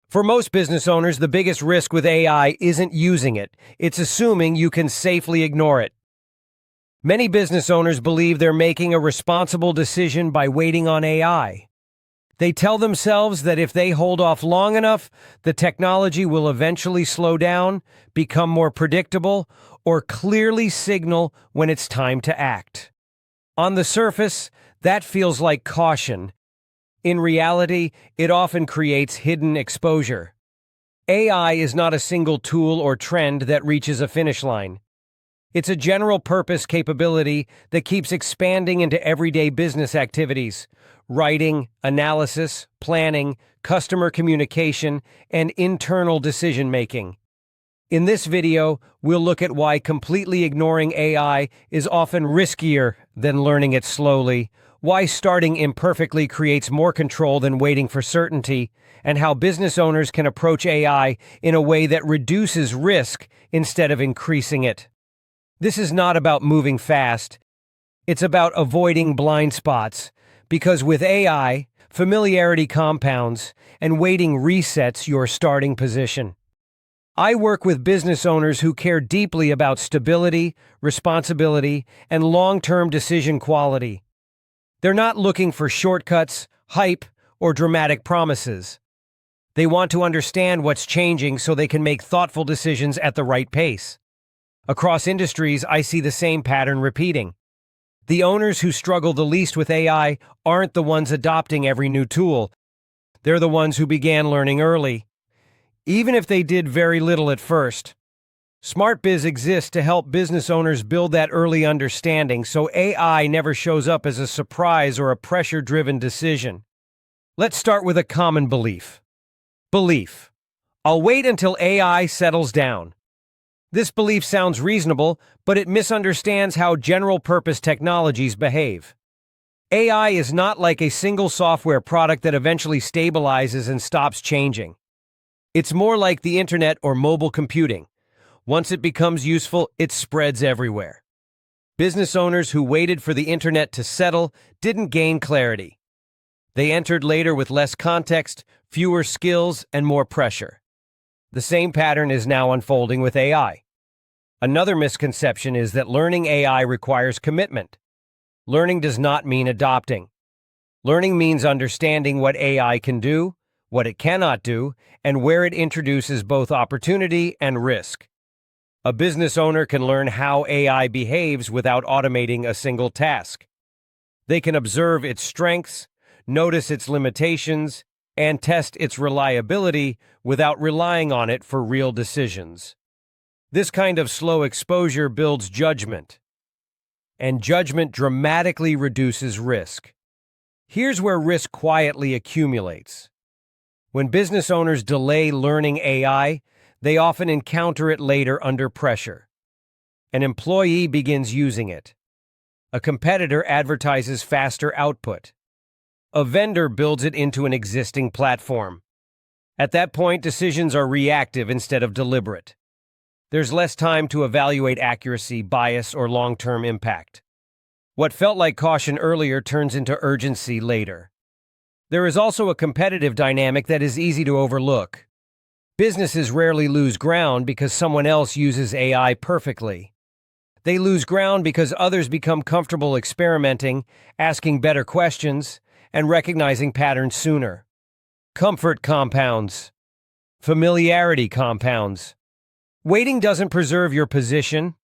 For most business owners, the biggest risk with AI isn't using it, it's assuming you can safely ignore it. Many business owners believe they're making a responsible decision by waiting on AI. They tell themselves that if they hold off long enough, the technology will eventually slow down, become more predictable, or clearly signal when it's time to act. On the surface, that feels like caution. In reality, it often creates hidden exposure. AI is not a single tool or trend that reaches a finish line. It's a general-purpose capability that keeps expanding into everyday business activities: writing, analysis, planning, customer communication, and internal decision-making. In this video, we'll look at why completely ignoring AI is often riskier than learning it slowly, why starting imperfectly creates more control than waiting for certainty, and how business owners can approach AI in a way that reduces risk instead of increasing it. This is not about moving fast. It's about avoiding blind spots, because with AI, familiarity compounds and waiting resets your starting position. I work with business owners who care deeply about stability, responsibility, and long-term decision quality. They're not looking for shortcuts, hype, or dramatic promises. They want to understand what's changing so they can make thoughtful decisions at the right pace. Across industries, I see the same pattern repeating. The owners who struggle the least with AI aren't the ones adopting every new tool. They're the ones who began learning early, even if they did very little at first. SmartBiz exists to help business owners build that early understanding so AI never shows up as a surprise or a pressure-driven decision. Let's start with a common belief. I'll wait until AI settles down. This belief sounds reasonable, but it misunderstands how general-purpose technologies behave. AI is not like a single software product that eventually stabilizes and stops changing. It's more like the internet or mobile computing. Once it becomes useful, it spreads everywhere. Business owners who waited for the internet to settle didn't gain clarity. They entered later with less context, fewer skills, and more pressure. The same pattern is now unfolding with AI. Another misconception is that learning AI requires commitment. Learning does not mean adopting. Learning means understanding what AI can do, what it cannot do, and where it introduces both opportunity and risk. A business owner can learn how AI behaves without automating a single task. They can observe its strengths, notice its limitations, and test its reliability without relying on it for real decisions. This kind of slow exposure builds judgment, and judgment dramatically reduces risk. Here's where risk quietly accumulates. When business owners delay learning AI, they often encounter it later under pressure. An employee begins using it. A competitor advertises faster output. A vendor builds it into an existing platform. At that point, decisions are reactive instead of deliberate. There's less time to evaluate accuracy, bias, or long-term impact. What felt like caution earlier turns into urgency later. There is also a competitive dynamic that is easy to overlook. Businesses rarely lose ground because someone else uses AI perfectly. They lose ground because others become comfortable experimenting, asking better questions, and recognizing patterns sooner. Comfort compounds. Familiarity compounds. Waiting doesn't preserve your position.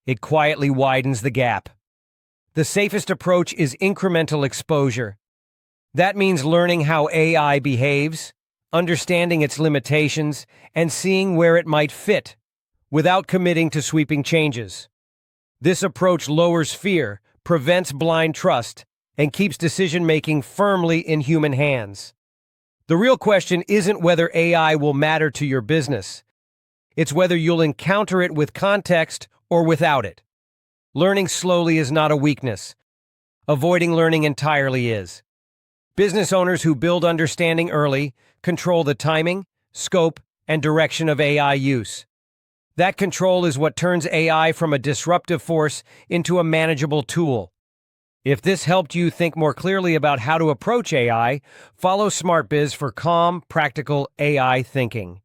It quietly widens the gap. The safest approach is incremental exposure. That means learning how AI behaves, understanding its limitations, and seeing where it might fit, without committing to sweeping changes. This approach lowers fear, prevents blind trust, and keeps decision-making firmly in human hands. The real question isn't whether AI will matter to your business. It's whether you'll encounter it with context or without it. Learning slowly is not a weakness. Avoiding learning entirely is. Business owners who build understanding early control the timing, scope, and direction of AI use. That control is what turns AI from a disruptive force into a manageable tool. If this helped you think more clearly about how to approach AI, follow SmartBiz for calm, practical AI thinking.